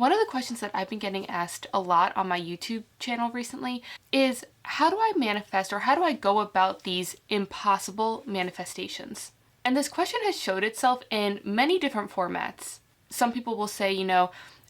One of the questions that I've been getting asked a lot on my YouTube channel recently is, how do I manifest, or how do I go about these impossible manifestations? And this question has showed itself in many different formats. Some people will say,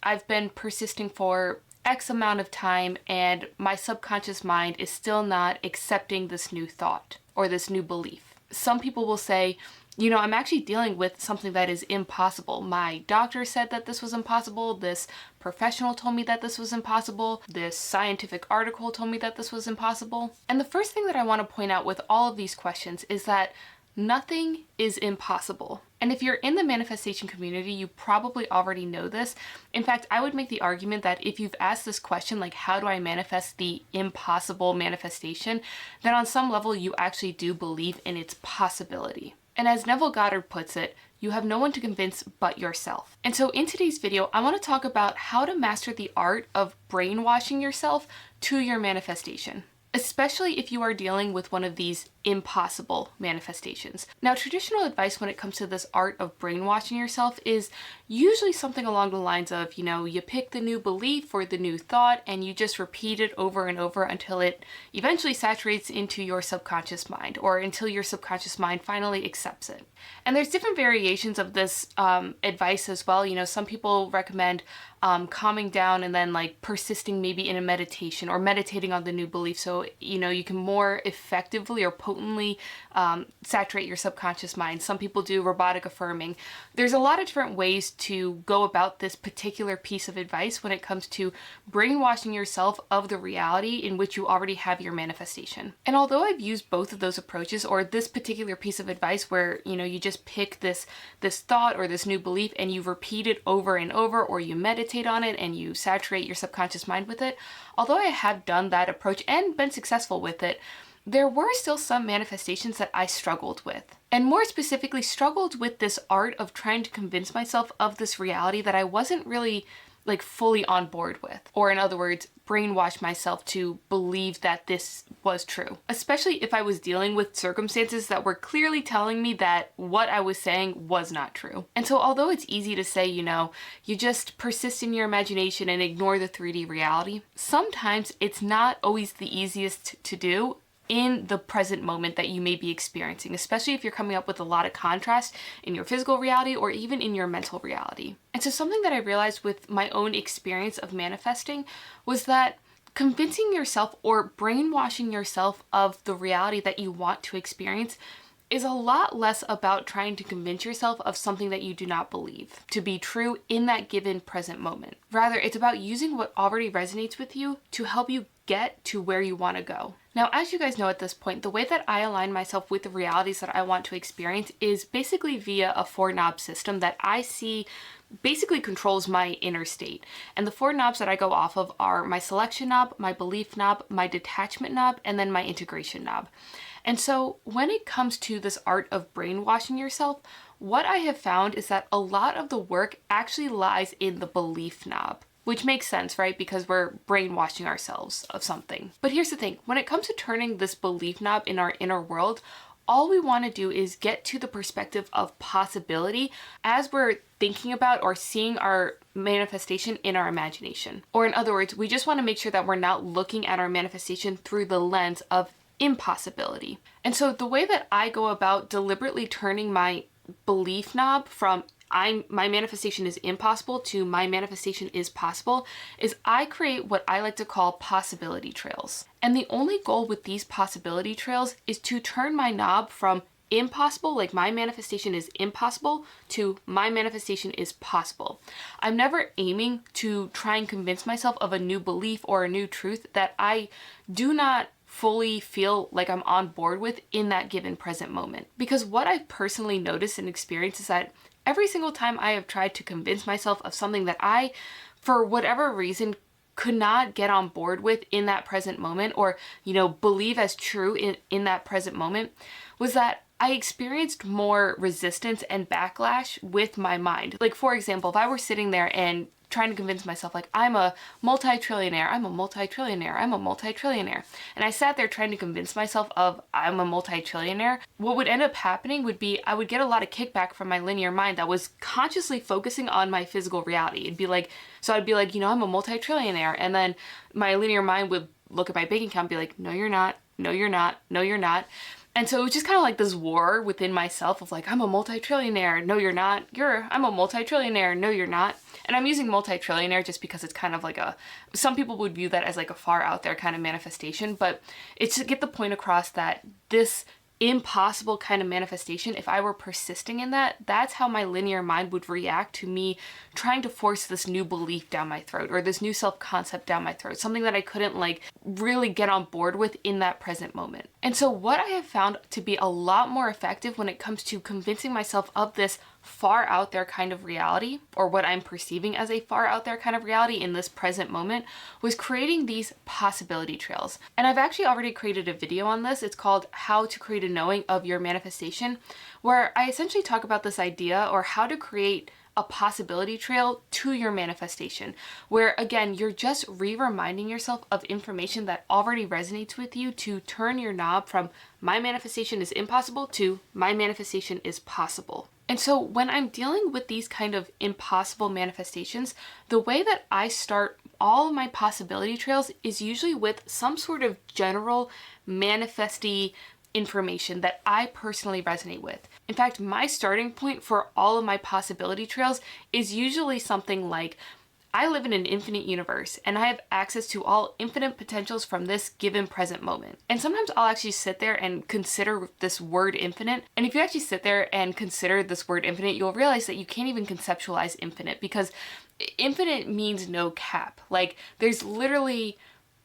I've been persisting for X amount of time and my subconscious mind is still not accepting this new thought or this new belief. Some people will say, I'm actually dealing with something that is impossible. My doctor said that this was impossible. This professional told me that this was impossible. This scientific article told me that this was impossible. And the first thing that I want to point out with all of these questions is that nothing is impossible. And if you're in the manifestation community, you probably already know this. In fact, I would make the argument that if you've asked this question, like, how do I manifest the impossible manifestation, then on some level you actually do believe in its possibility. And as Neville puts it, you have no one to convince but yourself. And so in today's video, I want to talk about how to master the art of brainwashing yourself to your manifestation, especially if you are dealing with one of these impossible manifestations. Now, traditional advice when it comes to this art of brainwashing yourself is usually something along the lines of, you pick the new belief or the new thought and you just repeat it over and over until it eventually saturates into your subconscious mind, or until your subconscious mind finally accepts it. And there's different variations of this advice as well. Some people recommend calming down and then persisting maybe in a meditation or meditating on the new belief, so you can more effectively or potently saturate your subconscious mind. Some people do robotic affirming. There's a lot of different ways to go about this particular piece of advice when it comes to brainwashing yourself of the reality in which you already have your manifestation. And although I've used both of those approaches, or this particular piece of advice where you just pick this thought or this new belief and you repeat it over and over, or you meditate on it and you saturate your subconscious mind with it, although I have done that approach and been successful with it, there were still some manifestations that I struggled with. And more specifically, struggled with this art of trying to convince myself of this reality that I wasn't really fully on board with. Or in other words, brainwash myself to believe that this was true. Especially if I was dealing with circumstances that were clearly telling me that what I was saying was not true. And so although it's easy to say, you just persist in your imagination and ignore the 3D reality, sometimes it's not always the easiest to do in the present moment that you may be experiencing, especially if you're coming up with a lot of contrast in your physical reality or even in your mental reality. And so something that I realized with my own experience of manifesting was that convincing yourself or brainwashing yourself of the reality that you want to experience is a lot less about trying to convince yourself of something that you do not believe to be true in that given present moment. Rather, it's about using what already resonates with you to help you get to where you want to go. Now, as you guys know at this point, the way that I align myself with the realities that I want to experience is basically via a 4-knob system that I see basically controls my inner state. And the 4 knobs that I go off of are my selection knob, my belief knob, my detachment knob, and then my integration knob. And so when it comes to this art of brainwashing yourself, what I have found is that a lot of the work actually lies in the belief knob. Which makes sense, right? Because we're brainwashing ourselves of something. But here's the thing, when it comes to turning this belief knob in our inner world, all we want to do is get to the perspective of possibility as we're thinking about or seeing our manifestation in our imagination. Or in other words, we just want to make sure that we're not looking at our manifestation through the lens of impossibility. And so the way that I go about deliberately turning my belief knob from my manifestation is impossible to my manifestation is possible is I create what I like to call possibility trails. And the only goal with these possibility trails is to turn my knob from impossible, like my manifestation is impossible, to my manifestation is possible. I'm never aiming to try and convince myself of a new belief or a new truth that I do not fully feel like I'm on board with in that given present moment. Because what I've personally noticed and experienced is that every single time I have tried to convince myself of something that I, for whatever reason, could not get on board with in that present moment, or, believe as true in that present moment, was that I experienced more resistance and backlash with my mind. Like, for example, if I were sitting there and trying to convince myself like, I'm a multi-trillionaire, I'm a multi-trillionaire, I'm a multi-trillionaire. And I sat there trying to convince myself of I'm a multi-trillionaire. What would end up happening would be I would get a lot of kickback from my linear mind that was consciously focusing on my physical reality. It'd be like, so I'd be like, I'm a multi-trillionaire. And then my linear mind would look at my bank account and be like, no, you're not, no, you're not, no, you're not. And so it was just kind of like this war within myself of like, I'm a multi-trillionaire, no, you're not. I'm a multi-trillionaire, no, you're not. And I'm using multi-trillionaire just because it's kind of like some people would view that as like a far out there kind of manifestation, but it's to get the point across that this impossible kind of manifestation, if I were persisting in that, that's how my linear mind would react to me trying to force this new belief down my throat or this new self-concept down my throat, something that I couldn't like really get on board with in that present moment. And so what I have found to be a lot more effective when it comes to convincing myself of this far out there kind of reality, or what I'm perceiving as a far out there kind of reality in this present moment, was creating these possibility trails. And I've actually already created a video on this. It's called How to Create a Knowing of Your Manifestation, where I essentially talk about this idea or how to create a possibility trail to your manifestation, where again, you're just reminding yourself of information that already resonates with you to turn your knob from my manifestation is impossible to my manifestation is possible. And so when I'm dealing with these kind of impossible manifestations, the way that I start all of my possibility trails is usually with some sort of general manifesty information that I personally resonate with. In fact, my starting point for all of my possibility trails is usually something like, I live in an infinite universe and I have access to all infinite potentials from this given present moment. And sometimes I'll actually sit there and consider this word infinite. And if you actually sit there and consider this word infinite, you'll realize that you can't even conceptualize infinite, because infinite means no cap. Like, there's literally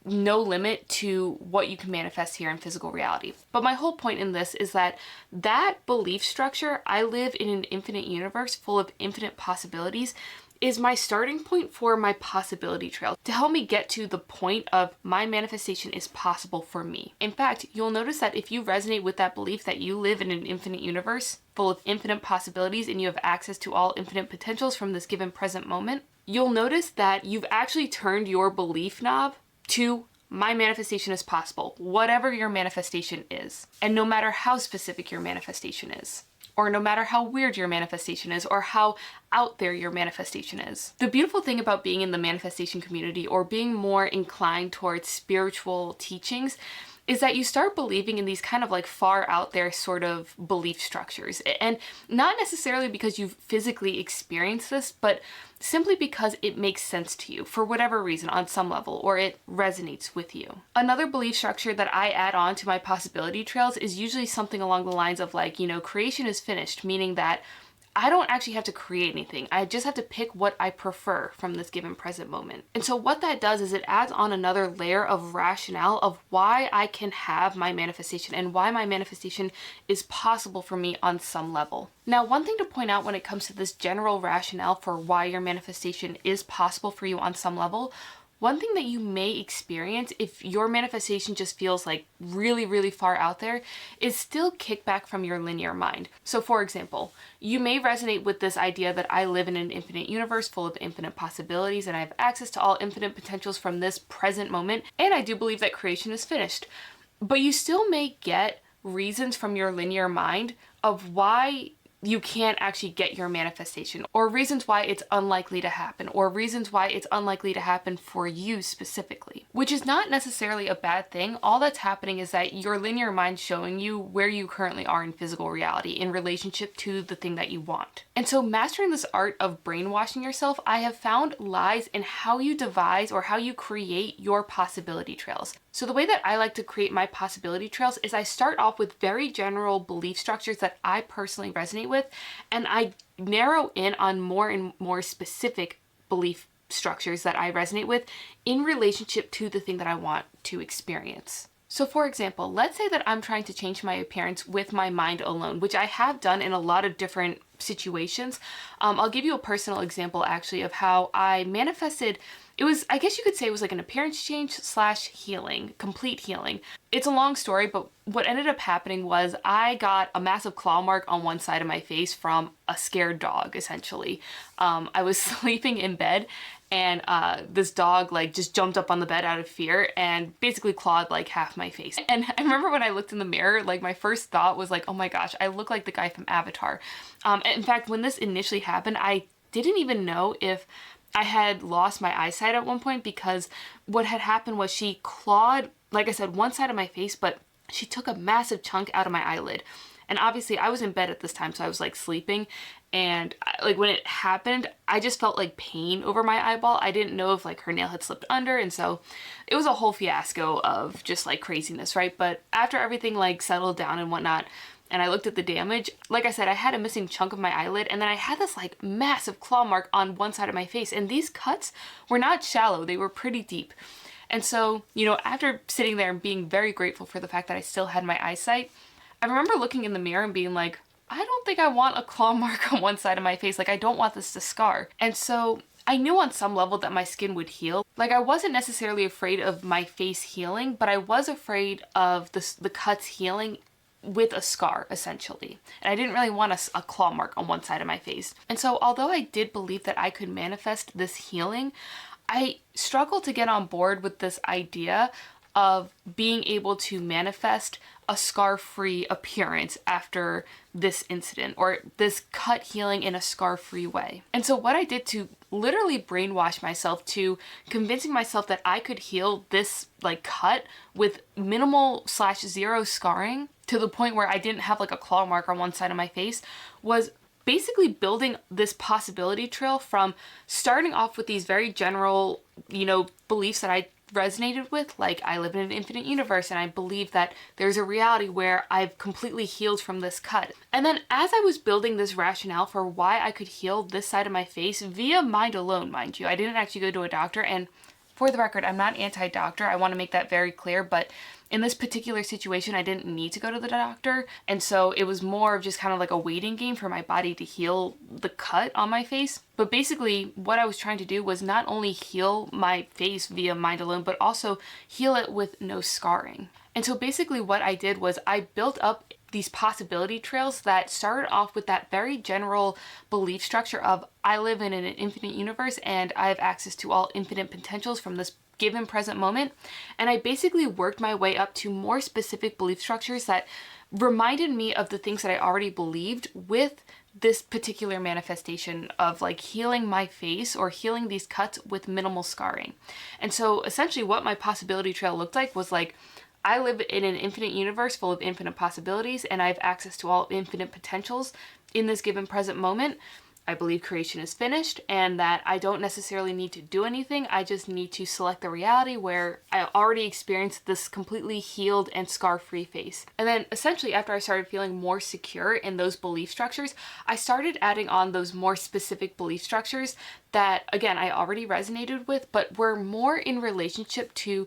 no limit to what you can manifest here in physical reality. But my whole point in this is that belief structure, I live in an infinite universe full of infinite possibilities, is my starting point for my possibility trail to help me get to the point of my manifestation is possible for me. In fact, you'll notice that if you resonate with that belief that you live in an infinite universe full of infinite possibilities and you have access to all infinite potentials from this given present moment, you'll notice that you've actually turned your belief knob to my manifestation is possible, whatever your manifestation is. And no matter how specific your manifestation is, or no matter how weird your manifestation is, or how out there your manifestation is. The beautiful thing about being in the manifestation community or being more inclined towards spiritual teachings is that you start believing in these kind of like far out there sort of belief structures. And not necessarily because you've physically experienced this, but simply because it makes sense to you for whatever reason on some level, or it resonates with you. Another belief structure that I add on to my possibility trails is usually something along the lines of like, creation is finished, meaning that I don't actually have to create anything. I just have to pick what I prefer from this given present moment. And so what that does is it adds on another layer of rationale of why I can have my manifestation and why my manifestation is possible for me on some level. Now, one thing to point out when it comes to this general rationale for why your manifestation is possible for you on some level, one thing that you may experience if your manifestation just feels like really, really far out there is still kickback from your linear mind. So for example, you may resonate with this idea that I live in an infinite universe full of infinite possibilities and I have access to all infinite potentials from this present moment, and I do believe that creation is finished. But you still may get reasons from your linear mind of why you can't actually get your manifestation, or reasons why it's unlikely to happen, or reasons why it's unlikely to happen for you specifically, which is not necessarily a bad thing. All that's happening is that your linear mind's showing you where you currently are in physical reality in relationship to the thing that you want. And so mastering this art of brainwashing yourself, I have found lies in how you devise or how you create your possibility trails. So the way that I like to create my possibility trails is I start off with very general belief structures that I personally resonate with, and I narrow in on more and more specific belief structures that I resonate with in relationship to the thing that I want to experience. So for example, let's say that I'm trying to change my appearance with my mind alone, which I have done in a lot of different situations. I'll give you a personal example actually of how I manifested. It was, I guess you could say it was like an appearance change / healing, complete healing. It's a long story, but what ended up happening was I got a massive claw mark on one side of my face from a scared dog, essentially. I was sleeping in bed and this dog like just jumped up on the bed out of fear and basically clawed like half my face. And I remember when I looked in the mirror, like my first thought was like, oh my gosh, I look like the guy from Avatar. In fact, when this initially happened, I didn't even know if I had lost my eyesight at one point, because what had happened was she clawed, like I said, one side of my face, but she took a massive chunk out of my eyelid. And obviously I was in bed at this time, so I was like sleeping, and like when it happened, I just felt like pain over my eyeball. I didn't know if like her nail had slipped under, and so it was a whole fiasco of just like craziness, right? But after everything like settled down and whatnot, and I looked at the damage, like I said, I had a missing chunk of my eyelid, and then I had this like massive claw mark on one side of my face, and these cuts were not shallow, they were pretty deep. And so, you know, after sitting there and being very grateful for the fact that I still had my eyesight, I remember looking in the mirror and being like, I don't think I want a claw mark on one side of my face. Like, I don't want this to scar. And so I knew on some level that my skin would heal. Like, I wasn't necessarily afraid of my face healing, but I was afraid of the cuts healing with a scar, essentially. And I didn't really want a claw mark on one side of my face. And so although I did believe that I could manifest this healing, I struggled to get on board with this idea of being able to manifest a scar-free appearance after this incident, or this cut healing in a scar-free way. And so what I did to literally brainwash myself to convincing myself that I could heal this like cut with minimal/zero scarring to the point where I didn't have like a claw mark on one side of my face was basically building this possibility trail from starting off with these very general, you know, beliefs that I resonated with, like I live in an infinite universe and I believe that there's a reality where I've completely healed from this cut. And then as I was building this rationale for why I could heal this side of my face via mind alone, mind you, I didn't actually go to a doctor, and for the record, I'm not anti-doctor, I want to make that very clear, but in this particular situation, I didn't need to go to the doctor, and so it was more of just kind of like a waiting game for my body to heal the cut on my face. But basically, what I was trying to do was not only heal my face via mind alone, but also heal it with no scarring. And so basically what I did was I built up these possibility trails that started off with that very general belief structure of I live in an infinite universe and I have access to all infinite potentials from this given present moment. And I basically worked my way up to more specific belief structures that reminded me of the things that I already believed with this particular manifestation of like healing my face or healing these cuts with minimal scarring. And so essentially what my possibility trail looked like was like, I live in an infinite universe full of infinite possibilities and I have access to all infinite potentials in this given present moment. I believe creation is finished and that I don't necessarily need to do anything. I just need to select the reality where I already experienced this completely healed and scar-free face. And then essentially after I started feeling more secure in those belief structures, I started adding on those more specific belief structures that, again, I already resonated with, but were more in relationship to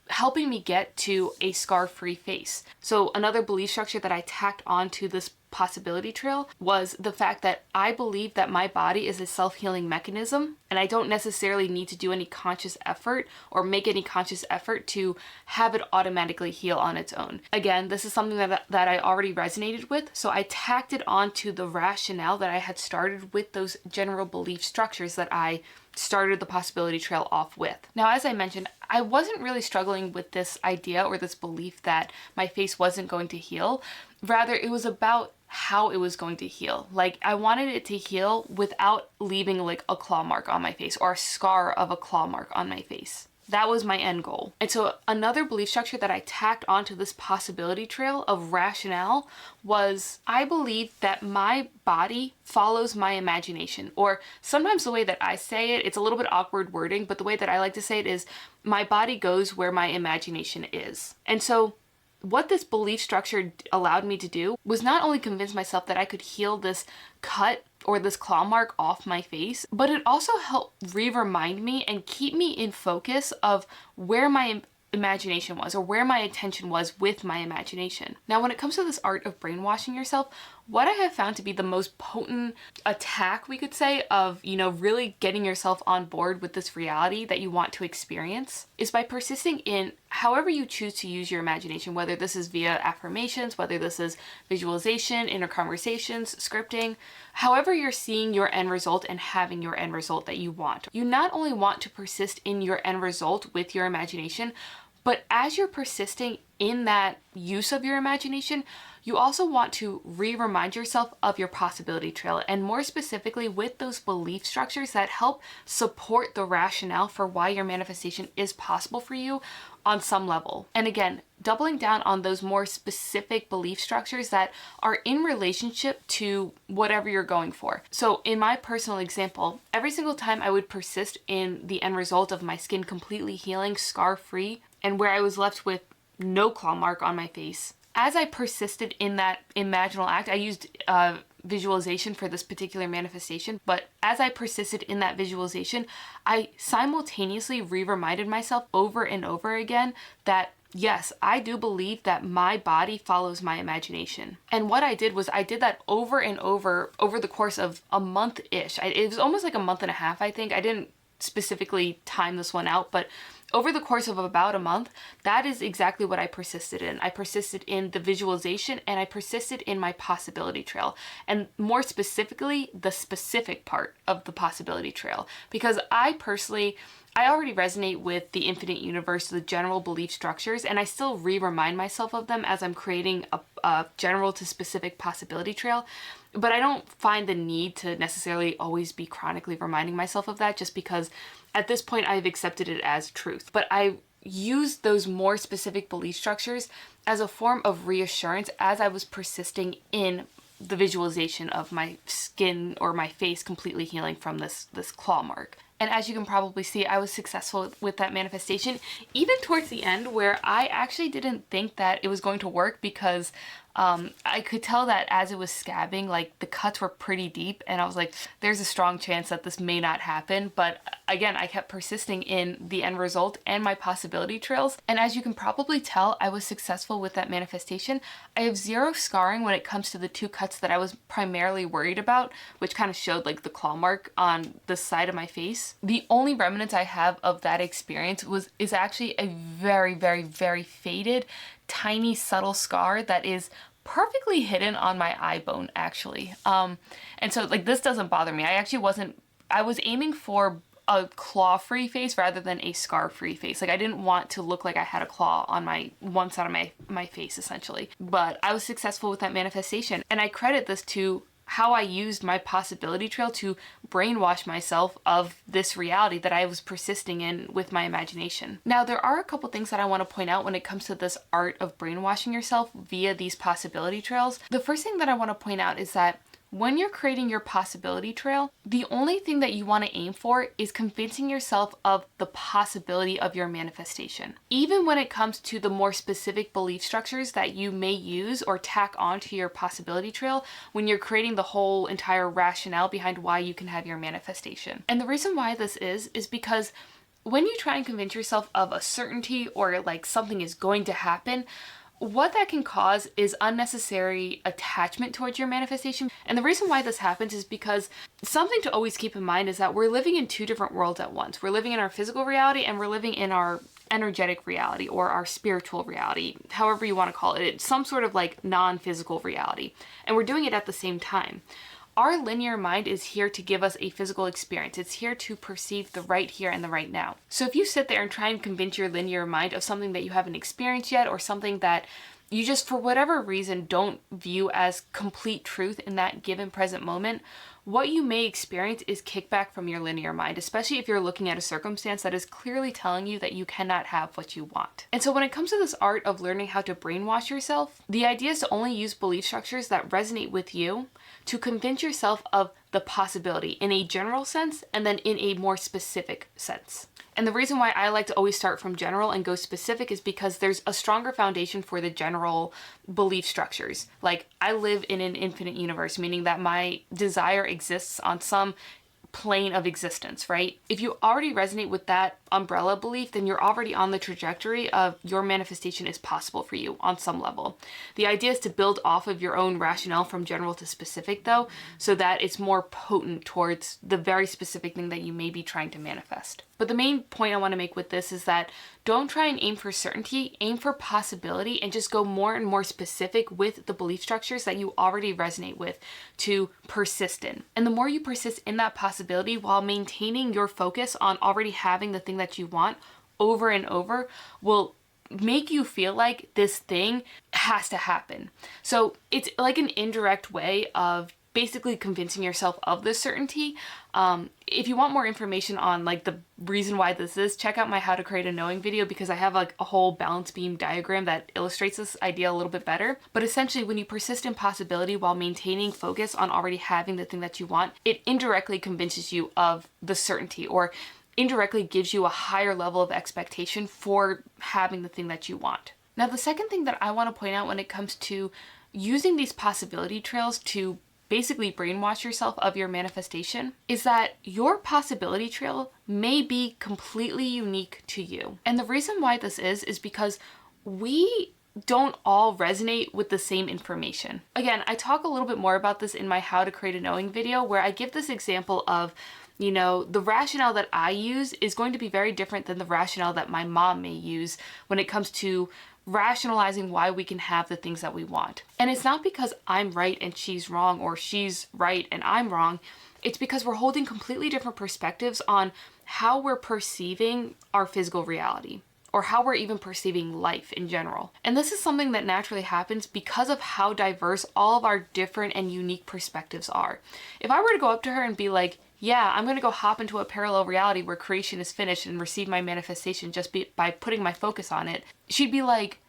helping me get to a scar-free face. So another belief structure that I tacked onto this possibility trail was the fact that I believe that my body is a self-healing mechanism and I don't necessarily need to do any conscious effort or make any conscious effort to have it automatically heal on its own. Again, this is something that I already resonated with, so I tacked it onto the rationale that I had started with those general belief structures that I started the possibility trail off with. Now, as I mentioned, I wasn't really struggling with this idea or this belief that my face wasn't going to heal. Rather, it was about how it was going to heal. Like, I wanted it to heal without leaving like a claw mark on my face or a scar of a claw mark on my face. That was my end goal. And so another belief structure that I tacked onto this possibility trail of rationale was I believe that my body follows my imagination. Or sometimes the way that I say it, it's a little bit awkward wording, but the way that I like to say it is my body goes where my imagination is. And so what this belief structure allowed me to do was not only convince myself that I could heal this cut or this claw mark off my face, but it also helped remind me and keep me in focus of where my imagination was or where my attention was with my imagination. Now, when it comes to this art of brainwashing yourself, what I have found to be the most potent attack, we could say, of, really getting yourself on board with this reality that you want to experience is by persisting in however you choose to use your imagination, whether this is via affirmations, whether this is visualization, inner conversations, scripting, however you're seeing your end result and having your end result that you want. You not only want to persist in your end result with your imagination, but as you're persisting in that use of your imagination, you also want to remind yourself of your possibility trail, and more specifically with those belief structures that help support the rationale for why your manifestation is possible for you on some level. And again, doubling down on those more specific belief structures that are in relationship to whatever you're going for. So in my personal example, every single time I would persist in the end result of my skin completely healing, scar-free, and where I was left with no claw mark on my face, as I persisted in that imaginal act, I used visualization for this particular manifestation, but as I persisted in that visualization, I simultaneously reminded myself over and over again that yes, I do believe that my body follows my imagination. And what I did was I did that over and over the course of a month-ish. It was almost like a month and a half, I think. I didn't specifically time this one out, but over the course of about a month, that is exactly what I persisted in. I persisted in the visualization and I persisted in my possibility trail. And more specifically, the specific part of the possibility trail. Because I already resonate with the infinite universe, the general belief structures, and I still remind myself of them as I'm creating a general to specific possibility trail. But I don't find the need to necessarily always be chronically reminding myself of that, just because at this point I've accepted it as truth. But I use those more specific belief structures as a form of reassurance as I was persisting in the visualization of my skin or my face completely healing from this claw mark. And as you can probably see, I was successful with that manifestation, even towards the end, where I actually didn't think that it was going to work, because I could tell that as it was scabbing, like the cuts were pretty deep, and I was like, there's a strong chance that this may not happen. But again, I kept persisting in the end result and my possibility trails. And as you can probably tell, I was successful with that manifestation. I have zero scarring when it comes to the two cuts that I was primarily worried about, which kind of showed like the claw mark on the side of my face. The only remnants I have of that experience is actually a very, very, very faded, tiny, subtle scar that is perfectly hidden on my eye bone, actually. And so like this doesn't bother me. I was aiming for a claw-free face rather than a scar-free face. Like I didn't want to look like I had a claw on my one side of my face, essentially. But I was successful with that manifestation, and I credit this to how I used my possibility trail to brainwash myself of this reality that I was persisting in with my imagination. Now, there are a couple things that I want to point out when it comes to this art of brainwashing yourself via these possibility trails. The first thing that I want to point out is that when you're creating your possibility trail, the only thing that you want to aim for is convincing yourself of the possibility of your manifestation. Even when it comes to the more specific belief structures that you may use or tack onto your possibility trail when you're creating the whole entire rationale behind why you can have your manifestation. And the reason why this is because when you try and convince yourself of a certainty or like something is going to happen, what that can cause is unnecessary attachment towards your manifestation. And the reason why this happens is because something to always keep in mind is that we're living in two different worlds at once. We're living in our physical reality and we're living in our energetic reality or our spiritual reality, however you want to call it. It's some sort of like non-physical reality. And we're doing it at the same time. Our linear mind is here to give us a physical experience. It's here to perceive the right here and the right now. So if you sit there and try and convince your linear mind of something that you haven't experienced yet, or something that you just for whatever reason don't view as complete truth in that given present moment, what you may experience is kickback from your linear mind, especially if you're looking at a circumstance that is clearly telling you that you cannot have what you want. And so when it comes to this art of learning how to brainwash yourself, the idea is to only use belief structures that resonate with you to convince yourself of the possibility in a general sense and then in a more specific sense. And the reason why I like to always start from general and go specific is because there's a stronger foundation for the general belief structures. Like, I live in an infinite universe, meaning that my desire exists on some plane of existence, right? If you already resonate with that umbrella belief, then you're already on the trajectory of your manifestation is possible for you on some level. The idea is to build off of your own rationale from general to specific, though, so that it's more potent towards the very specific thing that you may be trying to manifest. But the main point I want to make with this is that don't try and aim for certainty, aim for possibility, and just go more and more specific with the belief structures that you already resonate with to persist in. And the more you persist in that possibility while maintaining your focus on already having the thing that you want over and over will make you feel like this thing has to happen. So it's like an indirect way of basically convincing yourself of this certainty. If you want more information on like the reason why this is, check out my How to Create a Knowing video, because I have like a whole balance beam diagram that illustrates this idea a little bit better. But essentially, when you persist in possibility while maintaining focus on already having the thing that you want, it indirectly convinces you of the certainty, or indirectly gives you a higher level of expectation for having the thing that you want. Now, the second thing that I want to point out when it comes to using these possibility trails to basically brainwash yourself of your manifestation is that your possibility trail may be completely unique to you. And the reason why this is because we don't all resonate with the same information. Again, I talk a little bit more about this in my How to Create a Knowing video, where I give this example of, you know, the rationale that I use is going to be very different than the rationale that my mom may use when it comes to rationalizing why we can have the things that we want. And it's not because I'm right and she's wrong, or she's right and I'm wrong. It's because we're holding completely different perspectives on how we're perceiving our physical reality, or how we're even perceiving life in general. And this is something that naturally happens because of how diverse all of our different and unique perspectives are. If I were to go up to her and be like, yeah, I'm gonna go hop into a parallel reality where creation is finished and receive my manifestation just by putting my focus on it, she'd be like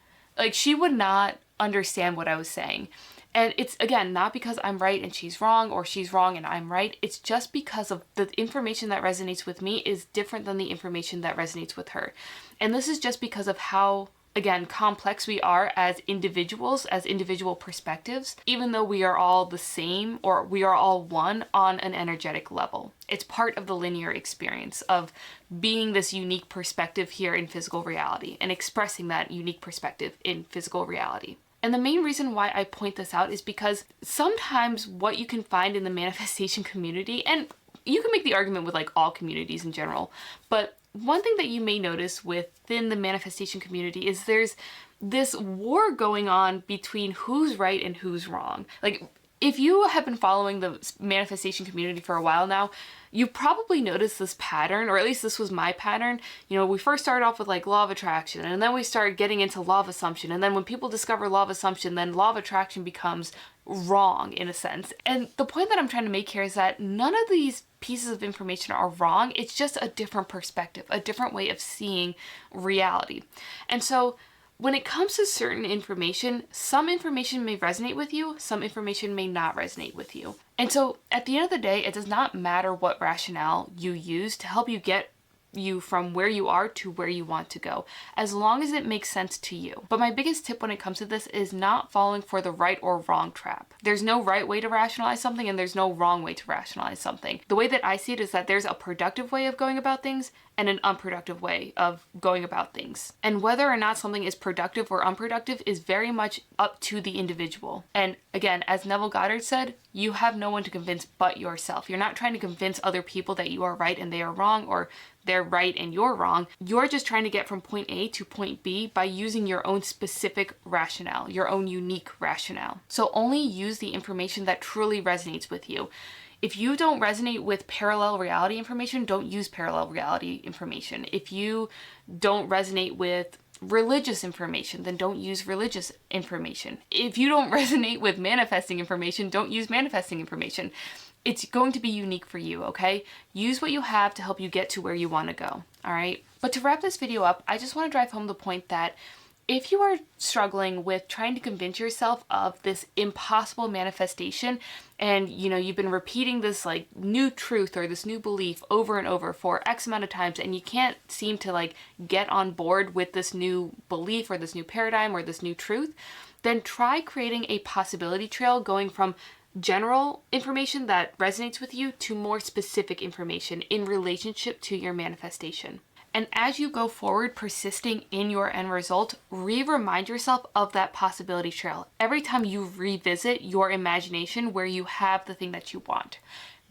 she would not understand what I was saying. And it's, again, not because I'm right and she's wrong, or she's wrong and I'm right. It's just because of the information that resonates with me is different than the information that resonates with her. And this is just because of how, again, complex we are as individuals, as individual perspectives, even though we are all the same, or we are all one on an energetic level. It's part of the linear experience of being this unique perspective here in physical reality and expressing that unique perspective in physical reality. And the main reason why I point this out is because sometimes what you can find in the manifestation community, and you can make the argument with like all communities in general, but one thing that you may notice within the manifestation community is there's this war going on between who's right and who's wrong. Like, if you have been following the manifestation community for a while now, you probably noticed this pattern, or at least this was my pattern. You know, we first started off with like law of attraction, and then we started getting into law of assumption. And then when people discover law of assumption, then law of attraction becomes wrong in a sense. And the point that I'm trying to make here is that none of these pieces of information are wrong. It's just a different perspective, a different way of seeing reality. And so when it comes to certain information, some information may resonate with you, some information may not resonate with you. And so at the end of the day, it does not matter what rationale you use to help you get you from where you are to where you want to go, as long as it makes sense to you. But my biggest tip when it comes to this is not falling for the right or wrong trap. There's no right way to rationalize something, and there's no wrong way to rationalize something. The way that I see it is that there's a productive way of going about things and an unproductive way of going about things. And whether or not something is productive or unproductive is very much up to the individual. And again, as Neville Goddard said, you have no one to convince but yourself. You're not trying to convince other people that you are right and they are wrong, or they're right and you're wrong. You're just trying to get from point A to point B by using your own specific rationale, your own unique rationale. So only use the information that truly resonates with you. If you don't resonate with parallel reality information, don't use parallel reality information. If you don't resonate with religious information, then don't use religious information. If you don't resonate with manifesting information, don't use manifesting information. It's going to be unique for you, okay? Use what you have to help you get to where you want to go, all right? But to wrap this video up, I just want to drive home the point that if you are struggling with trying to convince yourself of this impossible manifestation, and you've been repeating this like new truth or this new belief over and over for X amount of times, and you can't seem to like get on board with this new belief or this new paradigm or this new truth, then try creating a possibility trail going from general information that resonates with you to more specific information in relationship to your manifestation. And as you go forward, persisting in your end result, remind yourself of that possibility trail every time you revisit your imagination where you have the thing that you want.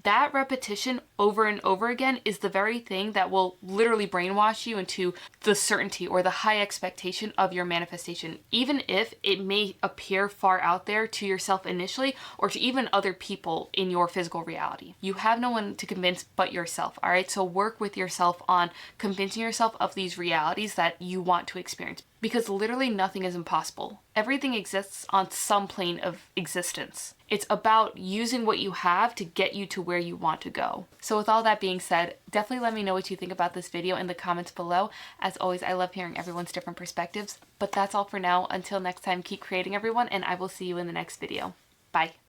That repetition over and over again is the very thing that will literally brainwash you into the certainty or the high expectation of your manifestation, even if it may appear far out there to yourself initially or to even other people in your physical reality. You have no one to convince but yourself, all right? So work with yourself on convincing yourself of these realities that you want to experience, because literally nothing is impossible. Everything exists on some plane of existence. It's about using what you have to get you to where you want to go. So with all that being said, definitely let me know what you think about this video in the comments below. As always, I love hearing everyone's different perspectives. But that's all for now. Until next time, keep creating, everyone, and I will see you in the next video. Bye.